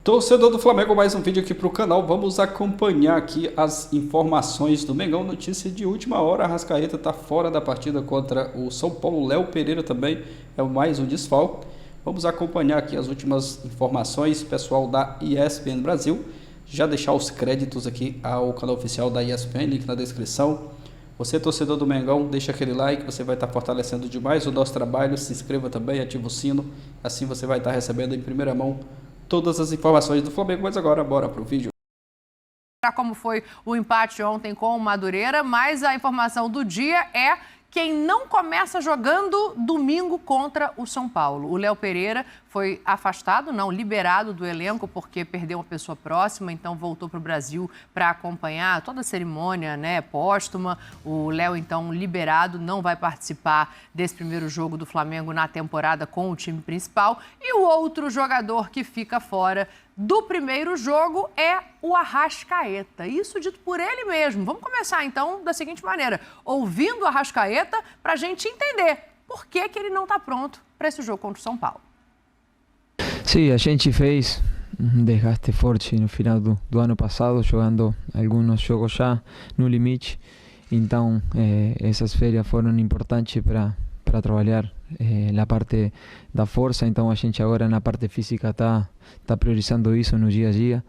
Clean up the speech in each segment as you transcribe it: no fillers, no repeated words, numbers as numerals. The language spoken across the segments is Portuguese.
Torcedor do Flamengo, mais um vídeo aqui para o canal. Vamos acompanhar aqui as informações do Mengão. Notícia de última hora: Arrascaeta está fora da partida contra o São Paulo. Léo Pereira também é mais um desfalque. Vamos acompanhar aqui as últimas informações, pessoal da ESPN Brasil. Já deixar os créditos aqui ao canal oficial da ESPN, link na descrição. Você, torcedor do Mengão, deixa aquele like, você vai estar fortalecendo demais o nosso trabalho. Se inscreva também, ativa o sino, assim você vai estar recebendo em primeira mão todas as informações do Flamengo. Mas agora, bora pro vídeo. Como foi o empate ontem com o Madureira, mas a informação do dia é quem não começa jogando domingo contra o São Paulo. O Léo Pereira foi afastado, não, liberado do elenco porque perdeu uma pessoa próxima, então voltou para o Brasil para acompanhar toda a cerimônia, né, póstuma. O Léo, então, liberado, não vai participar desse primeiro jogo do Flamengo na temporada com o time principal. E o outro jogador que fica fora do primeiro jogo é o Arrascaeta. Isso dito por ele mesmo. Vamos começar, então, da seguinte maneira, ouvindo o Arrascaeta para a gente entender por que ele não está pronto para esse jogo contra o São Paulo. Sim, a gente fez um desgaste forte no final do ano passado, jogando alguns jogos já no limite. Então, essas férias foram importantes para trabalhar na parte da força. Então, a gente agora na parte física está priorizando isso no dia a dia,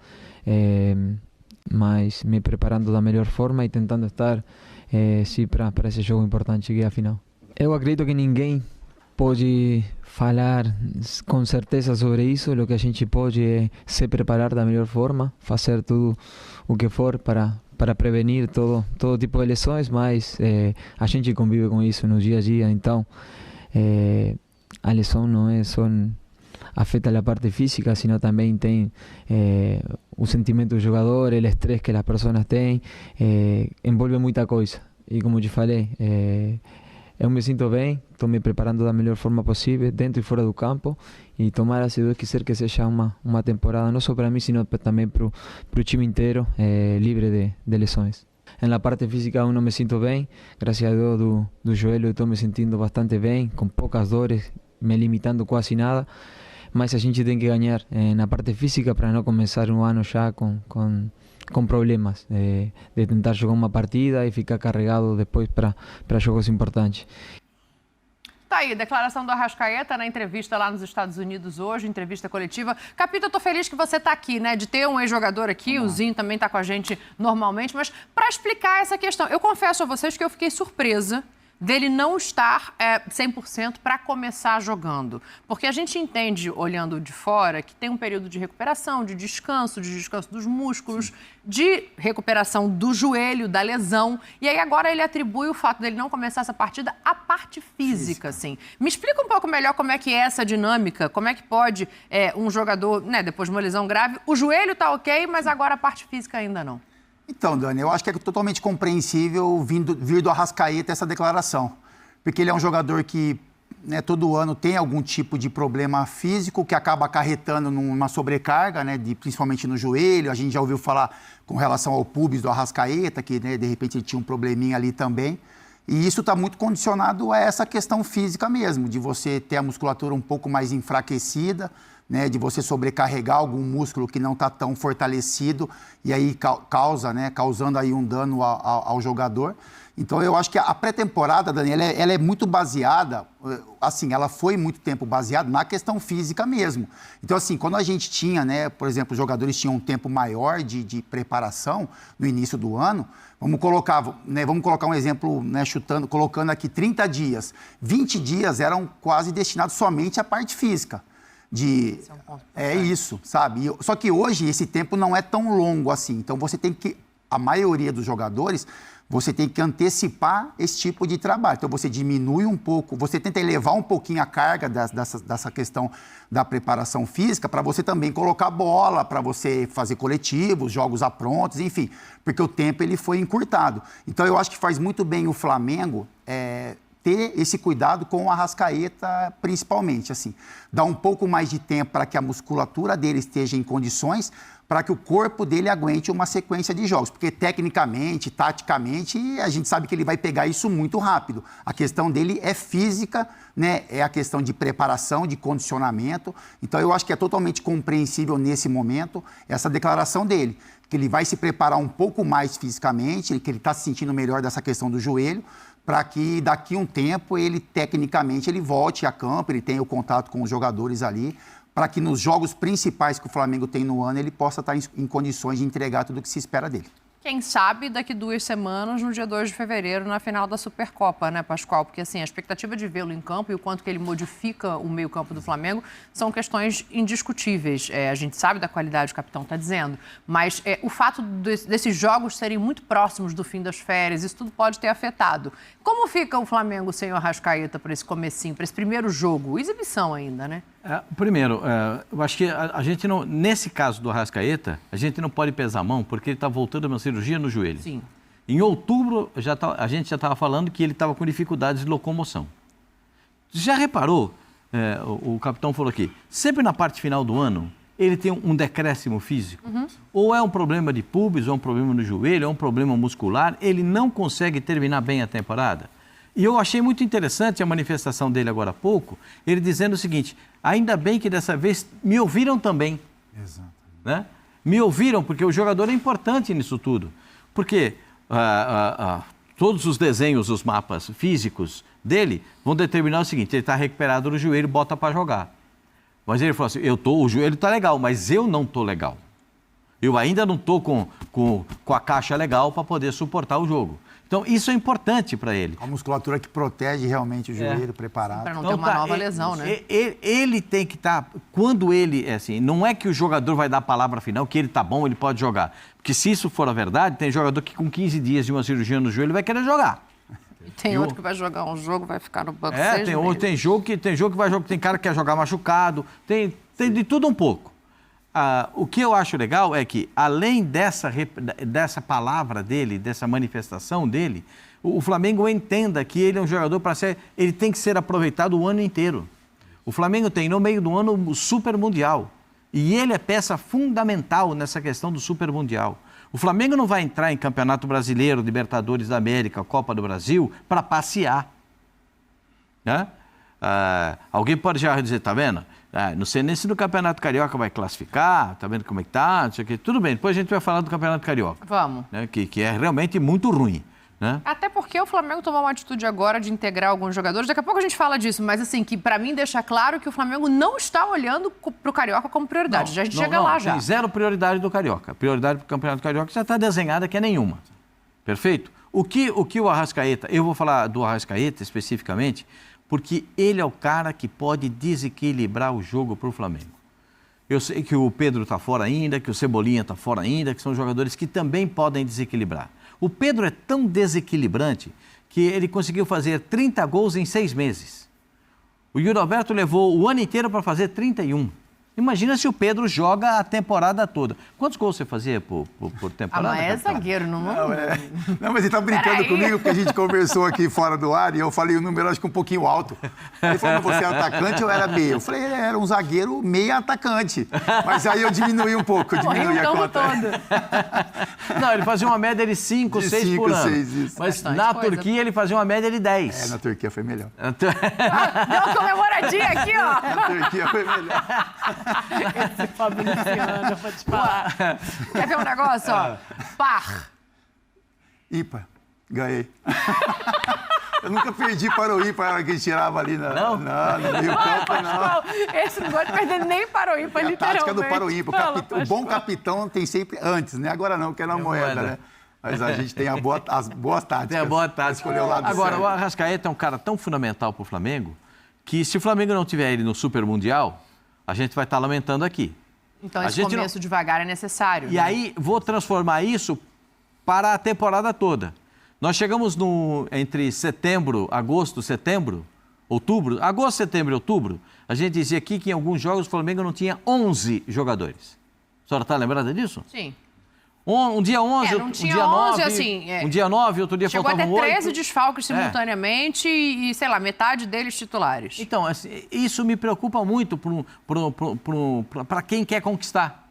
mas me preparando da melhor forma e tentando estar sim para esse jogo importante que é a final. Eu acredito que ninguém pode falar com certeza sobre isso. O que a gente pode é se preparar da melhor forma, fazer tudo o que for para prevenir todo tipo de lesões, mas a gente convive com isso no dia a dia. Então, a lesão não é só afeta a parte física, sino também tem o sentimento do jogador, o estresse que as pessoas têm, envolve muita coisa. E como te falei, eu me sinto bem, estou me preparando da melhor forma possível, dentro e fora do campo, e tomara, se Deus quiser, que seja uma temporada, não só para mim, sino também para o time inteiro, livre de lesões. Na parte física eu não me sinto bem, graças a Deus do joelho estou me sentindo bastante bem, com poucas dores, me limitando quase nada, mas a gente tem que ganhar na parte física para não começar um ano já com problemas de tentar jogar uma partida e ficar carregado depois para jogos importantes. Tá aí, declaração do Arrascaeta na entrevista lá nos Estados Unidos hoje, entrevista coletiva. Capita, eu tô feliz que você tá aqui, né, de ter um ex-jogador aqui, o Zinho também tá com a gente normalmente, mas para explicar essa questão, eu confesso a vocês que eu fiquei surpresa dele não estar 100% para começar jogando. Porque a gente entende, olhando de fora, que tem um período de recuperação, de descanso dos músculos, sim, de recuperação do joelho, da lesão. E aí agora ele atribui o fato dele não começar essa partida à parte física, assim. Me explica um pouco melhor como é que é essa dinâmica, como é que pode um jogador, né, depois de uma lesão grave, o joelho tá ok, mas agora a parte física ainda não. Então, Dani, eu acho que é totalmente compreensível vir do Arrascaeta essa declaração. Porque ele é um jogador que, né, todo ano tem algum tipo de problema físico que acaba acarretando numa sobrecarga, né, principalmente no joelho. A gente já ouviu falar com relação ao pubis do Arrascaeta, que, né, de repente ele tinha um probleminha ali também. E isso está muito condicionado a essa questão física mesmo, de você ter a musculatura um pouco mais enfraquecida, né, de você sobrecarregar algum músculo que não está tão fortalecido e aí causando aí um dano ao jogador. Então, eu acho que a pré-temporada, Dani, ela é muito baseada, assim, ela foi muito tempo baseada na questão física mesmo. Então, assim, quando a gente tinha, né, por exemplo, os jogadores tinham um tempo maior de preparação no início do ano, vamos colocar um exemplo, né, colocando aqui 30 dias. 20 dias eram quase destinados somente à parte física. Isso, sabe? Só que hoje esse tempo não é tão longo assim. Então você tem que, a maioria dos jogadores, você tem que antecipar esse tipo de trabalho. Então você diminui um pouco, você tenta elevar um pouquinho a carga dessa questão da preparação física para você também colocar bola, para você fazer coletivos, jogos aprontos, enfim, porque o tempo ele foi encurtado. Então eu acho que faz muito bem o Flamengo ter esse cuidado com o Arrascaeta, principalmente, assim. Dar um pouco mais de tempo para que a musculatura dele esteja em condições, para que o corpo dele aguente uma sequência de jogos. Porque tecnicamente, taticamente, a gente sabe que ele vai pegar isso muito rápido. A questão dele é física, né? É a questão de preparação, de condicionamento. Então, eu acho que é totalmente compreensível nesse momento essa declaração dele, que ele vai se preparar um pouco mais fisicamente, que ele está se sentindo melhor dessa questão do joelho, para que daqui a um tempo ele, tecnicamente, ele volte a campo, ele tenha o contato com os jogadores ali, para que nos jogos principais que o Flamengo tem no ano, ele possa estar em condições de entregar tudo o que se espera dele. Quem sabe daqui 2 semanas, no dia 2 de fevereiro, na final da Supercopa, né, Pascoal? Porque, assim, a expectativa de vê-lo em campo e o quanto que ele modifica o meio-campo do Flamengo são questões indiscutíveis. A gente sabe da qualidade, o capitão está dizendo, mas o fato desses jogos serem muito próximos do fim das férias, isso tudo pode ter afetado. Como fica o Flamengo sem o Arrascaeta para esse comecinho, para esse primeiro jogo? Exibição ainda, né? Primeiro, eu acho que a gente não, nesse caso do Arrascaeta, a gente não pode pesar a mão porque ele está voltando a uma cirurgia no joelho. Sim. Em outubro, a gente já estava falando que ele estava com dificuldades de locomoção. Já reparou, o capitão falou aqui, sempre na parte final do ano, ele tem um decréscimo físico. Ou é um problema de pubis, ou é um problema no joelho, ou é um problema muscular, ele não consegue terminar bem a temporada. E eu achei muito interessante a manifestação dele agora há pouco, ele dizendo o seguinte, ainda bem que dessa vez me ouviram também. Exato. Né? Me ouviram, porque o jogador é importante nisso tudo. Porque todos os desenhos, os mapas físicos dele vão determinar o seguinte, ele está recuperado no joelho, bota para jogar. Mas ele falou assim, o joelho está legal, mas eu não estou legal. Eu ainda não estou com a caixa legal para poder suportar o jogo. Então, isso é importante para ele. A musculatura que protege realmente o joelho, preparado. Para não ter uma nova lesão, né? Ele tem que estar... Quando ele... assim, não é que o jogador vai dar a palavra final, que ele está bom, ele pode jogar. Porque se isso for a verdade, tem jogador que com 15 dias de uma cirurgia no joelho vai querer jogar. E tem outro que vai jogar um jogo, vai ficar no banco 6 meses. Tem jogo que vai jogar... Tem cara que quer jogar machucado. Tem de tudo um pouco. O que eu acho legal é que, além dessa palavra dele, dessa manifestação dele, o Flamengo entenda que ele é um jogador para ser... Ele tem que ser aproveitado o ano inteiro. O Flamengo tem, no meio do ano, o Super Mundial. E ele é peça fundamental nessa questão do Super Mundial. O Flamengo não vai entrar em Campeonato Brasileiro, Libertadores da América, Copa do Brasil, para passear. Né? Alguém pode já dizer, tá vendo? Não sei nem se no Campeonato Carioca vai classificar, tá vendo como é que tá, não sei o quê. Tudo bem, depois a gente vai falar do Campeonato Carioca. Vamos. Né? Que é realmente muito ruim. Né? Até porque o Flamengo tomou uma atitude agora de integrar alguns jogadores. Daqui a pouco a gente fala disso, mas assim, que para mim deixa claro que o Flamengo não está olhando pro Carioca como prioridade. A gente chega lá já. Tem zero prioridade do Carioca. Prioridade pro Campeonato Carioca já está desenhada que é nenhuma. Perfeito? O que o Arrascaeta... Eu vou falar do Arrascaeta especificamente, porque ele é o cara que pode desequilibrar o jogo para o Flamengo. Eu sei que o Pedro está fora ainda, que o Cebolinha está fora ainda, que são jogadores que também podem desequilibrar. O Pedro é tão desequilibrante que ele conseguiu fazer 30 gols em 6 meses. O Yuri Alberto levou o ano inteiro para fazer 31. Imagina se o Pedro joga a temporada toda. Quantos gols você fazia por temporada? Mas é zagueiro, não é? Não, mas ele tá brincando comigo porque a gente conversou aqui fora do ar e eu falei o número, acho que um pouquinho alto. Ele falou, você é atacante ou era meia? Eu falei, era um zagueiro meia atacante. Mas aí eu diminuí um pouco, eu diminuí a conta. Não, ele fazia uma média de 5, 6 por ano. 6, isso. Mas na Turquia ele fazia uma média de 10. Na Turquia foi melhor. Deu uma comemoradinha aqui, ó. Na Turquia foi melhor. Esse Fábio Luciano, eu vou te falar. Quer ver um negócio, ó? Par. Ímpar. Ganhei. Eu nunca perdi para o ímpar, era que ele tirava ali no meio campo, não. Esse não gosta de perder nem para o ímpar, literalmente. A tática do para o ímpar. O bom capitão tem sempre antes, né? Agora não, que é na moeda, né? Mas a gente tem as boas táticas. Tem a boa tática. Escolher o lado agora, certo. O Arrascaeta é um cara tão fundamental para o Flamengo que se o Flamengo não tiver ele no Super Mundial, a gente vai estar lamentando aqui. Então, esse começo devagar é necessário. E aí, vou transformar isso para a temporada toda. Nós chegamos entre agosto, setembro, outubro, agosto, setembro e outubro, a gente dizia aqui que em alguns jogos o Flamengo não tinha 11 jogadores. A senhora está lembrada disso? Sim. Um dia 11, não um tinha dia 11, 9, assim, um dia 9, outro dia chegou faltavam até 8. 13 desfalques simultaneamente e, sei lá, metade deles titulares. Então, assim, isso me preocupa muito para quem quer conquistar.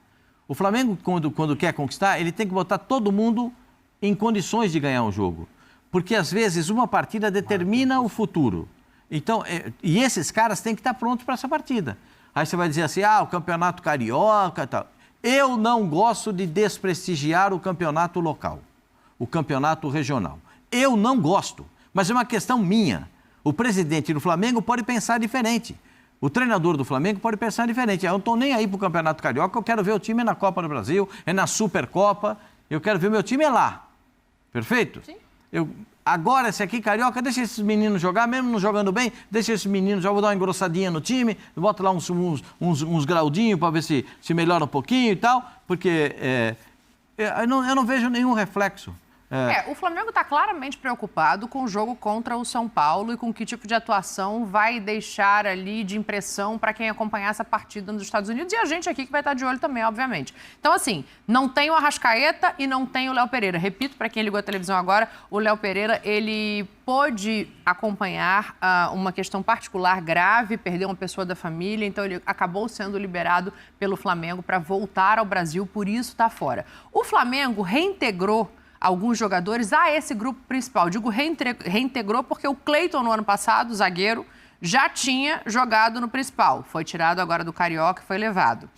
O Flamengo, quando quer conquistar, ele tem que botar todo mundo em condições de ganhar um jogo. Porque, às vezes, uma partida determina o futuro. Então, e esses caras têm que estar prontos para essa partida. Aí você vai dizer assim, o campeonato carioca e tal. Eu não gosto de desprestigiar o campeonato local, o campeonato regional. Eu não gosto, mas é uma questão minha. O presidente do Flamengo pode pensar diferente. O treinador do Flamengo pode pensar diferente. Eu não estou nem aí para o campeonato carioca, eu quero ver o time na Copa do Brasil, é na Supercopa, eu quero ver o meu time lá. Perfeito? Sim. Agora, esse aqui, carioca, deixa esses meninos jogar, mesmo não jogando bem, deixa esses meninos, já vou dar uma engrossadinha no time, bota lá uns graudinhos para ver se melhora um pouquinho e tal, porque eu não vejo nenhum reflexo. O Flamengo está claramente preocupado com o jogo contra o São Paulo e com que tipo de atuação vai deixar ali de impressão para quem acompanhar essa partida nos Estados Unidos e a gente aqui que vai estar de olho também, obviamente. Então, assim, não tem o Arrascaeta e não tem o Léo Pereira. Repito, para quem ligou a televisão agora, o Léo Pereira, ele pôde acompanhar uma questão particular grave, perdeu uma pessoa da família, então ele acabou sendo liberado pelo Flamengo para voltar ao Brasil, por isso está fora. O Flamengo reintegrou alguns jogadores a esse grupo principal. Digo reintegrou porque o Cleiton, no ano passado, zagueiro, já tinha jogado no principal. Foi tirado agora do Carioca e foi levado.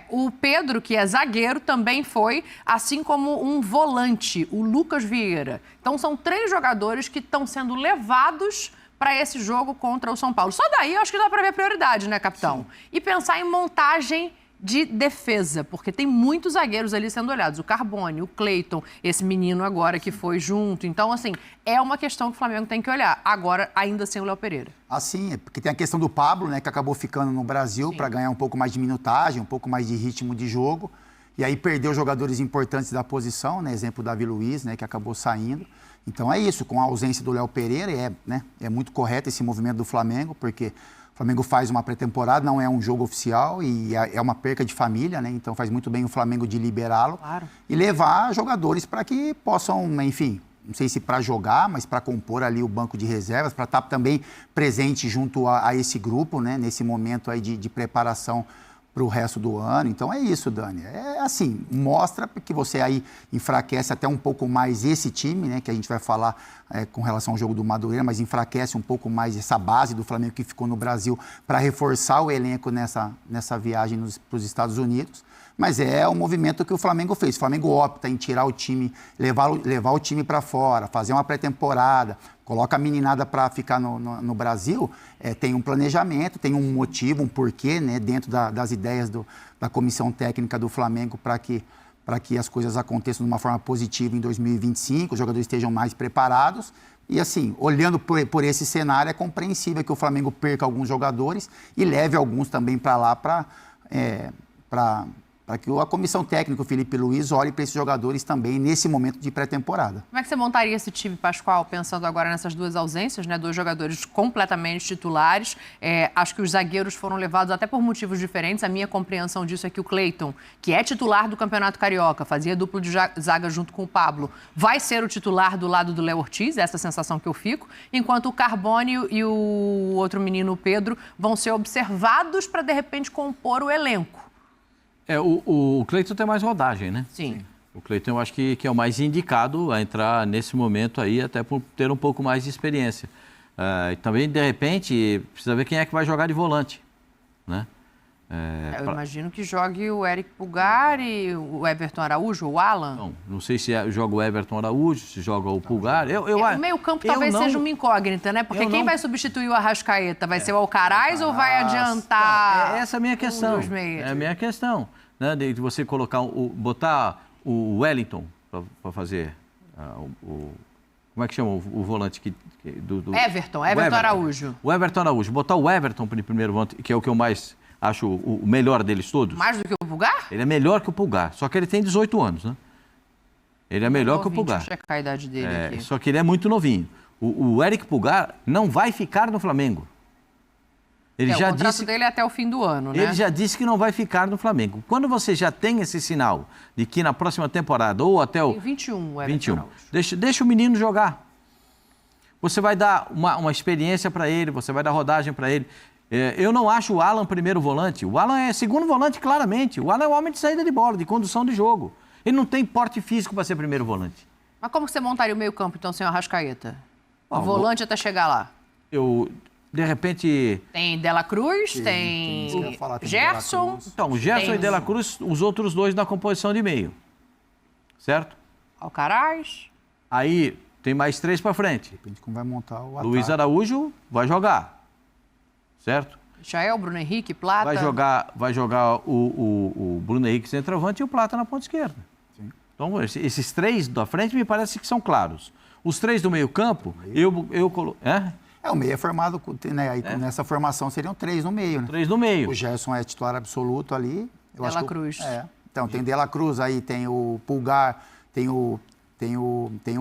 O Pedro, que é zagueiro, também foi, assim como um volante, o Lucas Vieira. Então, são 3 jogadores que estão sendo levados para esse jogo contra o São Paulo. Só daí eu acho que dá para ver prioridade, né, capitão? Sim. E pensar em montagem de defesa, porque tem muitos zagueiros ali sendo olhados. O Carbone, o Cleiton, esse menino agora que foi junto. Então, assim, é uma questão que o Flamengo tem que olhar. Agora, ainda sem o Léo Pereira. Assim, porque tem a questão do Pablo, né, que acabou ficando no Brasil para ganhar um pouco mais de minutagem, um pouco mais de ritmo de jogo. E aí perdeu jogadores importantes da posição, né, exemplo, o Davi Luiz, né, que acabou saindo. Então é isso, com a ausência do Léo Pereira, é muito correto esse movimento do Flamengo, porque o Flamengo faz uma pré-temporada, não é um jogo oficial e é uma perca de família, né? Então faz muito bem o Flamengo de liberá-lo e levar jogadores para que possam, enfim, não sei se para jogar, mas para compor ali o banco de reservas, para estar também presente junto a esse grupo, né? Nesse momento aí de preparação para o resto do ano. Então é isso, Dani. É assim, mostra que você aí enfraquece até um pouco mais esse time, né? Que a gente vai falar com relação ao jogo do Madureira, mas enfraquece um pouco mais essa base do Flamengo que ficou no Brasil para reforçar o elenco nessa viagem para os Estados Unidos. Mas é o movimento que o Flamengo fez. O Flamengo opta em tirar o time, levar o time para fora, fazer uma pré-temporada, coloca a meninada para ficar no Brasil, tem um planejamento, tem um motivo, um porquê, né, dentro das ideias da comissão técnica do Flamengo para que as coisas aconteçam de uma forma positiva em 2025, os jogadores estejam mais preparados. E assim, olhando por esse cenário, é compreensível que o Flamengo perca alguns jogadores e leve alguns também para lá para que a comissão técnica, o Felipe Luiz, olhe para esses jogadores também nesse momento de pré-temporada. Como é que você montaria esse time, Pascoal, pensando agora nessas 2 ausências, né? 2 jogadores completamente titulares. Acho que os zagueiros foram levados até por motivos diferentes. A minha compreensão disso é que o Cleiton, que é titular do Campeonato Carioca, fazia duplo de zaga junto com o Pablo, vai ser o titular do lado do Léo Ortiz, essa é a sensação que eu fico, enquanto o Carbone e o outro menino, o Pedro, vão ser observados para, de repente, compor o elenco. O Cleiton tem mais rodagem, né? Sim. O Cleiton eu acho que é o mais indicado a entrar nesse momento aí, até por ter um pouco mais de experiência. E também, de repente, precisa ver quem é que vai jogar de volante, né? Eu imagino que jogue o Eric Pulgar e o Everton Araújo, o Alan. Não sei se joga o Everton Araújo, se joga o Pulgar. O meio-campo talvez seja uma incógnita, né? Porque quem vai substituir o Arrascaeta? Vai ser o Alcaraz ou vai adiantar? Essa é a minha questão. É a minha questão, né? De você botar o Wellington para fazer como é que chama o volante do Everton Araújo. O Everton Araújo. Botar o Everton para o primeiro volante, que é o que eu mais acho o melhor deles todos. Mais do que o Pulgar? Ele é melhor que o Pulgar, só que ele tem 18 anos, né? Ele é melhor que o Pulgar. Deixa eu checar a idade dele aqui. Só que ele é muito novinho. O Eric Pulgar não vai ficar no Flamengo. Ele já o contrato disse dele é até o fim do ano, né? Ele já disse que não vai ficar no Flamengo. Quando você já tem esse sinal de que na próxima temporada ou até o... Em 21, 21. Deixa o menino jogar. Você vai dar uma experiência para ele, você vai dar rodagem para ele. Eu não acho o Alan primeiro volante. O Alan é segundo volante, claramente. O Alan é o homem de saída de bola, de condução de jogo. Ele não tem porte físico para ser primeiro volante. Mas como você montaria o meio-campo, então, sem o Arrascaeta? O Ah, volante até chegar lá. De repente... Tem Dela Cruz, tem isso que eu ia falar, tem Gerson. Dela Cruz. Então, o Gerson Tem- e Dela Cruz, os outros dois na composição de meio. Certo? Alcaraz. Aí tem mais 3 para frente. Depende de como vai montar o ataque. Luiz Araújo vai jogar. Certo? Michael, Bruno Henrique, Plata. Vai jogar o Bruno Henrique centroavante e o Plata na ponta esquerda. Sim. Então, esses 3 da frente me parece que são claros. Os 3 do meio-campo, eu coloco. O meio é formado, né? Aí, nessa formação seriam 3 no meio, né? 3 no meio. O Gerson é titular absoluto ali. Dela Cruz. Então, tem Dela Cruz aí, tem o Pulgar, tem o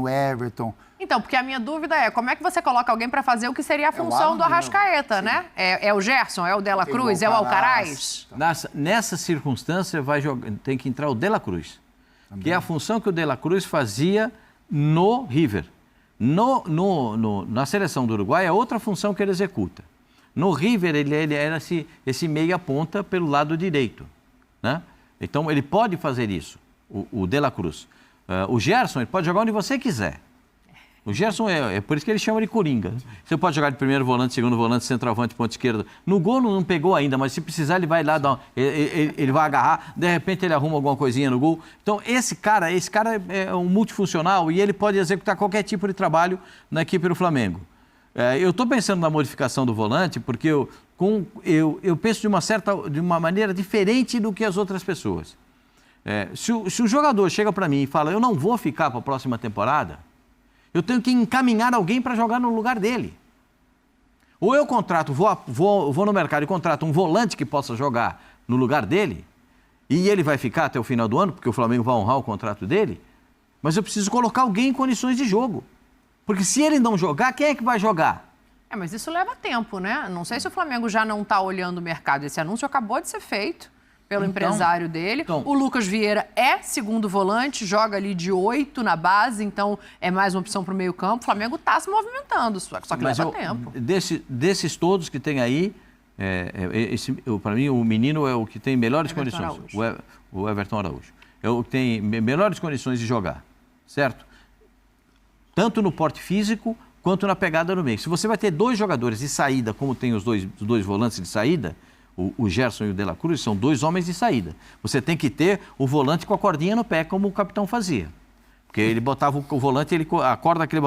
Everton. Então, porque a minha dúvida é, como é que você coloca alguém para fazer o que seria a função Alan, do Arrascaeta, né? É o Gerson, é o Dela Tem o Cruz, é o Alcaraz? Nessa circunstância, tem que entrar o Dela Cruz. Que é a função que o Dela Cruz fazia no River. Na seleção do Uruguai, é outra função que ele executa. No River, ele era esse meia-ponta pelo lado direito. Né? Então, ele pode fazer isso, o Dela Cruz. O Gerson, ele pode jogar onde você quiser. O Gerson é por isso que ele chama de Coringa. Você pode jogar de primeiro volante, segundo volante, centroavante, ponta esquerda. No gol não pegou ainda, mas se precisar ele vai lá, ele vai agarrar, de repente ele arruma alguma coisinha no gol. Então esse cara é um multifuncional e ele pode executar qualquer tipo de trabalho na equipe do Flamengo. Eu estou pensando na modificação do volante porque eu penso de uma maneira diferente do que as outras pessoas. Se o jogador chega para mim e fala, eu não vou ficar para a próxima temporada, eu tenho que encaminhar alguém para jogar no lugar dele. Ou eu contrato, vou no mercado e contrato um volante que possa jogar no lugar dele, e ele vai ficar até o final do ano, porque o Flamengo vai honrar o contrato dele, mas eu preciso colocar alguém em condições de jogo. Porque se ele não jogar, quem é que vai jogar? Mas isso leva tempo, né? Não sei se o Flamengo já não está olhando o mercado. Esse anúncio acabou de ser feito pelo empresário dele. O Lucas Vieira é segundo volante, joga ali de 8 na base, então é mais uma opção para o meio campo. O Flamengo está se movimentando, só que leva tempo. Desses todos que tem aí, para mim o menino é o que tem melhores condições. O Everton Araújo. É o que tem melhores condições de jogar, certo? Tanto no porte físico quanto na pegada no meio. Se você vai ter 2 jogadores de saída, como tem os dois volantes de saída, o Gerson e o Dela Cruz, são 2 homens de saída. Você tem que ter o volante com a cordinha no pé, como o capitão fazia. Porque ele botava o volante, a corda que ele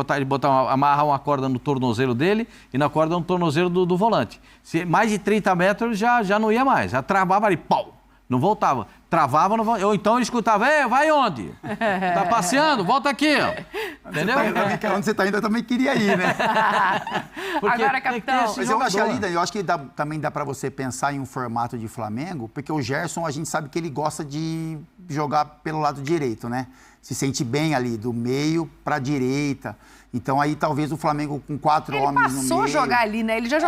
amarra uma corda no tornozelo dele e na corda no tornozelo do volante. Se mais de 30 metros já não ia mais, já travava ali, pau, não voltava. Travava, não voltava. Ou então ele escutava, vai onde? Tá passeando? Volta aqui. Ó. Entendeu? Onde você está indo, eu também queria ir, né? Agora, capitão... Mas eu acho que também dá para você pensar em um formato de Flamengo, porque o Gerson, a gente sabe que ele gosta de jogar pelo lado direito, né? Se sente bem ali, do meio para a direita. Então aí talvez o Flamengo com 4 homens no meio... Ele passou a jogar ali, né? Ele já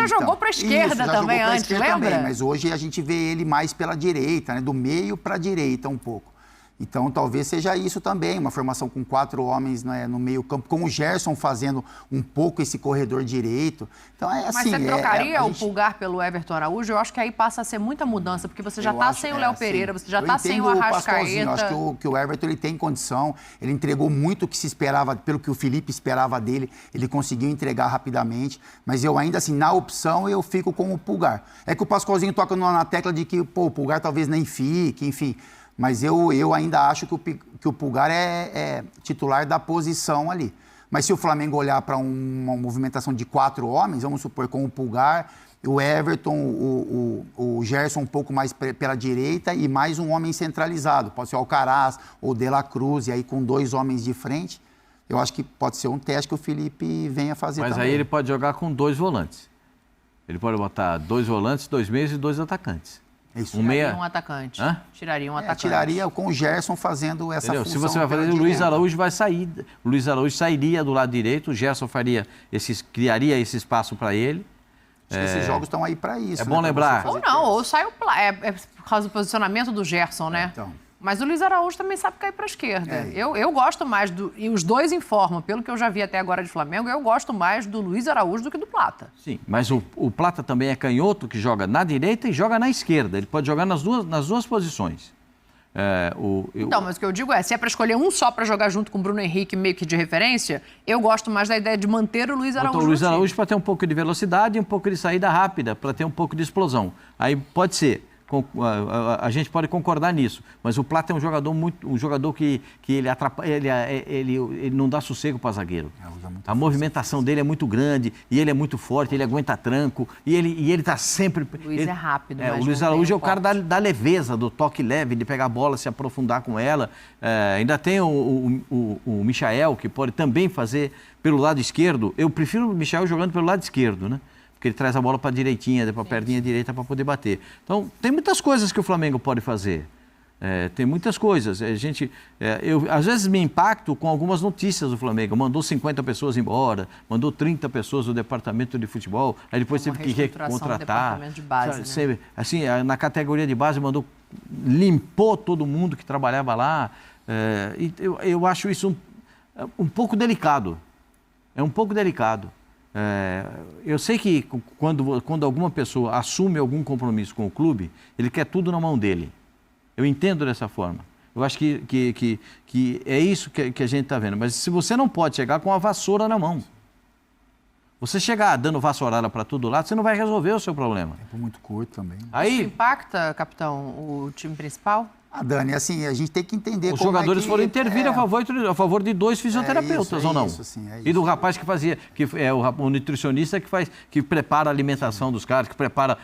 jogou para a esquerda também antes, lembra? Também, mas hoje a gente vê ele mais pela direita, né? Do meio para a direita um pouco. Então, talvez seja isso também, uma formação com 4 homens, né, no meio campo, com o Gerson fazendo um pouco esse corredor direito. Então, é assim... Mas você trocaria o Pulgar pelo Everton Araújo? Eu acho que aí passa a ser muita mudança, porque você já está sem o Léo Pereira, você já está sem o Arrascaeta. Eu acho que o Everton ele tem condição, ele entregou muito o que se esperava, pelo que o Felipe esperava dele, ele conseguiu entregar rapidamente, mas eu ainda assim, na opção, eu fico com o Pulgar. É que o Pascoalzinho toca na tecla de que o Pulgar talvez nem fique, enfim... Mas eu ainda acho que o Pulgar é titular da posição ali. Mas se o Flamengo olhar para uma movimentação de 4 homens, vamos supor, com o Pulgar, o Everton, o Gerson um pouco mais pela direita e mais um homem centralizado. Pode ser o Alcaraz ou Dela Cruz, e aí com 2 homens de frente, eu acho que pode ser um teste que o Felipe venha fazer também. Mas aí ele pode jogar com 2 volantes. Ele pode botar 2 volantes, 2 meias e 2 atacantes. Isso. Tiraria um atacante. Tiraria um atacante. Tiraria com o Gerson fazendo essa função. Se você vai fazer, o Luiz Araújo vai sair. O Luiz Araújo sairia do lado direito, o Gerson criaria esse espaço para ele. Acho que esses jogos estão aí para isso. É bom lembrar. Ou não, ou sai é por causa do posicionamento do Gerson, né? Então. Mas o Luiz Araújo também sabe cair para a esquerda. Eu gosto mais e os dois informam, pelo que eu já vi até agora de Flamengo, eu gosto mais do Luiz Araújo do que do Plata. Sim, mas o Plata também é canhoto, que joga na direita e joga na esquerda. Ele pode jogar nas duas posições. Então, mas o que eu digo se é para escolher um só para jogar junto com o Bruno Henrique, meio que de referência, eu gosto mais da ideia de manter o Luiz Araújo. O Luiz Araújo para ter um pouco de velocidade e um pouco de saída rápida, para ter um pouco de explosão. Aí pode ser. A gente pode concordar nisso, mas o Plata é um jogador que ele atrapalha, ele não dá sossego para zagueiro. A movimentação dele é muito grande e ele é muito forte, ele aguenta tranco e ele está sempre. O Luiz é rápido. O Luiz Araújo é o cara da leveza, do toque leve, de pegar a bola, se aprofundar com ela. Ainda tem o Michael, que pode também fazer pelo lado esquerdo. Eu prefiro o Michael jogando pelo lado esquerdo, né? Porque ele traz a bola para a direitinha, para a perninha direita para poder bater. Então, tem muitas coisas que o Flamengo pode fazer. Tem muitas coisas. Eu, às vezes, me impacto com algumas notícias do Flamengo. Mandou 50 pessoas embora, mandou 30 pessoas do departamento de futebol, aí depois teve que recontratar. De base, né? Assim, na categoria de base, limpou todo mundo que trabalhava lá. E eu acho isso um pouco delicado. É um pouco delicado. Eu sei que quando alguma pessoa assume algum compromisso com o clube, ele quer tudo na mão dele. Eu entendo dessa forma. Eu acho que é isso que a gente está vendo. Mas se você não pode chegar com a vassoura na mão, você chegar dando vassourada para todo lado, você não vai resolver o seu problema. Tempo muito curto também. Isso impacta, capitão, o time principal? Dani, assim, a gente tem que entender os jogadores foram intervir a favor de 2 fisioterapeutas, ou não? E do rapaz que fazia, que é o nutricionista que prepara a alimentação dos caras, que prepara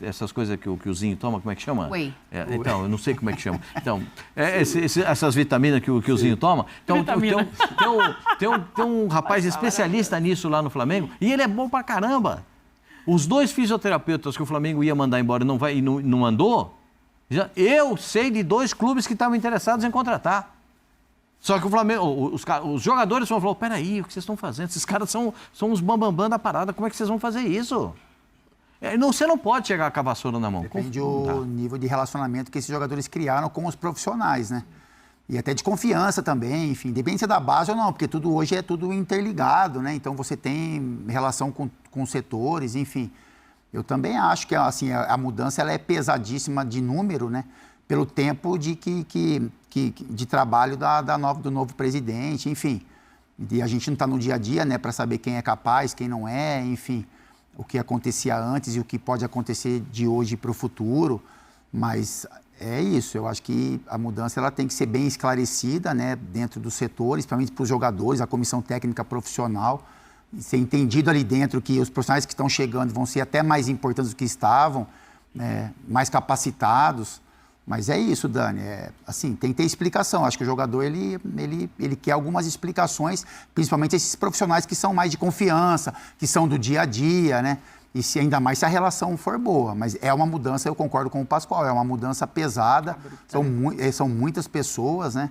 essas coisas que o Zinho toma, como é que chama? Whey. Então, eu não sei como é que chama. Então, essas vitaminas que o Zinho toma. Então, tem um rapaz especialista nisso lá no Flamengo, e ele é bom pra caramba. Os 2 fisioterapeutas que o Flamengo ia mandar embora e não mandou. Eu sei de 2 clubes que estavam interessados em contratar. Só que o Flamengo, os jogadores falaram, peraí, o que vocês estão fazendo? Esses caras são os bambambam da parada, como é que vocês vão fazer isso? Você não pode chegar com a vassoura na mão. Depende do nível de relacionamento que esses jogadores criaram com os profissionais, né? E até de confiança também, enfim, depende se é da base ou não, porque hoje é tudo interligado, né? Então você tem relação com setores, enfim. Eu também acho que assim, a mudança ela é pesadíssima de número, né? Pelo tempo de trabalho do novo presidente, enfim. E a gente não está no dia a dia, né? Para saber quem é capaz, quem não é, enfim. O que acontecia antes e o que pode acontecer de hoje para o futuro. Mas é isso, eu acho que a mudança ela tem que ser bem esclarecida, né? Dentro dos setores, principalmente para os jogadores, a comissão técnica profissional. Ser entendido ali dentro que os profissionais que estão chegando vão ser até mais importantes do que estavam, né, mais capacitados. Mas é isso, Dani. Assim, tem que ter explicação. Acho que o jogador ele quer algumas explicações, principalmente esses profissionais que são mais de confiança, que são do dia a dia, né? E ainda mais se a relação for boa. Mas é uma mudança, eu concordo com o Pascoal, é uma mudança pesada. São muitas pessoas, né?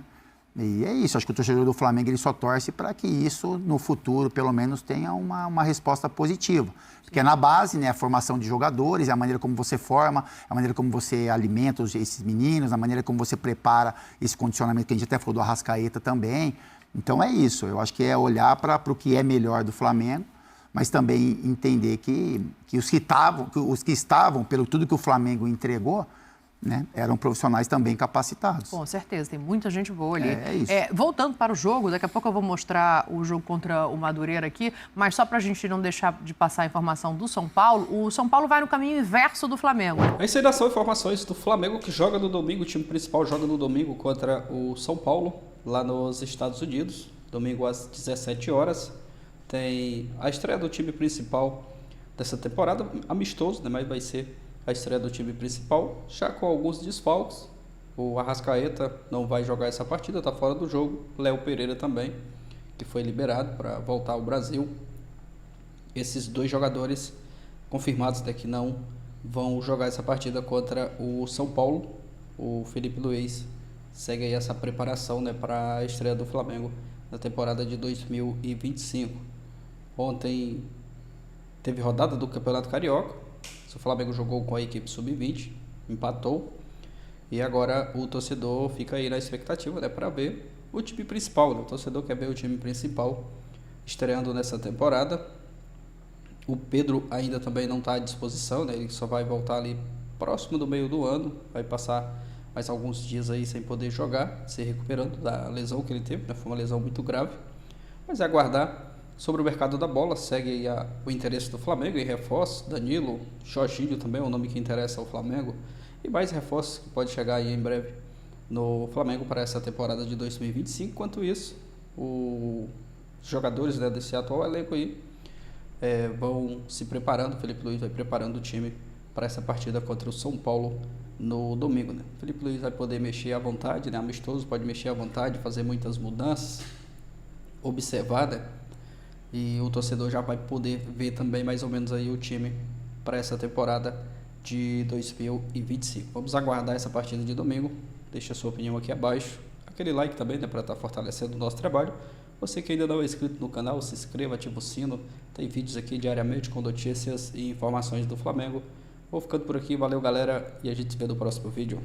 E é isso, acho que o torcedor do Flamengo ele só torce para que isso, no futuro, pelo menos, tenha uma resposta positiva. Porque é na base, né, a formação de jogadores, é a maneira como você forma, a maneira como você alimenta esses meninos, a maneira como você prepara esse condicionamento, que a gente até falou do Arrascaeta também. Então é isso, eu acho que é olhar para o que é melhor do Flamengo, mas também entender que os que estavam, pelo tudo que o Flamengo entregou, né, eram profissionais também capacitados. Com certeza, tem muita gente boa ali. É isso. Voltando para o jogo, daqui a pouco eu vou mostrar o jogo contra o Madureira aqui, mas só para a gente não deixar de passar a informação do São Paulo, o São Paulo vai no caminho inverso do Flamengo. Aí são informações do Flamengo que joga no domingo, o time principal joga no domingo contra o São Paulo, lá nos Estados Unidos, domingo às 17 horas. Tem a estreia do time principal dessa temporada, amistoso, né, mas vai ser a estreia do time principal, já com alguns desfalques. O Arrascaeta não vai jogar essa partida, está fora do jogo. Léo Pereira também, que foi liberado para voltar ao Brasil. Esses 2 jogadores confirmados, né, que não vão jogar essa partida contra o São Paulo. O Felipe Luiz segue aí essa preparação, né, para a estreia do Flamengo na temporada de 2025. Ontem teve rodada do Campeonato Carioca. O Flamengo jogou com a equipe sub-20, empatou. E agora o torcedor fica aí na expectativa, né, para ver o time principal, né? O torcedor quer ver o time principal estreando nessa temporada. O Pedro ainda também não está à disposição, né? Ele só vai voltar ali próximo do meio do ano, vai passar mais alguns dias aí sem poder jogar, se recuperando da lesão que ele teve, né? Foi uma lesão muito grave. Mas é aguardar. Sobre o mercado da bola, segue aí o interesse do Flamengo em reforços. Danilo, Jorginho também é um nome que interessa ao Flamengo. E mais reforços que pode chegar aí em breve no Flamengo para essa temporada de 2025. Enquanto isso, os jogadores, né, desse atual elenco aí vão se preparando. O Felipe Luiz vai preparando o time para essa partida contra o São Paulo no domingo, né? O Felipe Luiz vai poder mexer à vontade, né? Amistoso, pode mexer à vontade, fazer muitas mudanças, observar, né? E o torcedor já vai poder ver também mais ou menos aí o time para essa temporada de 2025. Vamos aguardar essa partida de domingo. Deixa a sua opinião aqui abaixo. Aquele like também, né, para estar fortalecendo o nosso trabalho. Você que ainda não é inscrito no canal, se inscreva, ativa o sino. Tem vídeos aqui diariamente com notícias e informações do Flamengo. Vou ficando por aqui. Valeu, galera. E a gente se vê no próximo vídeo.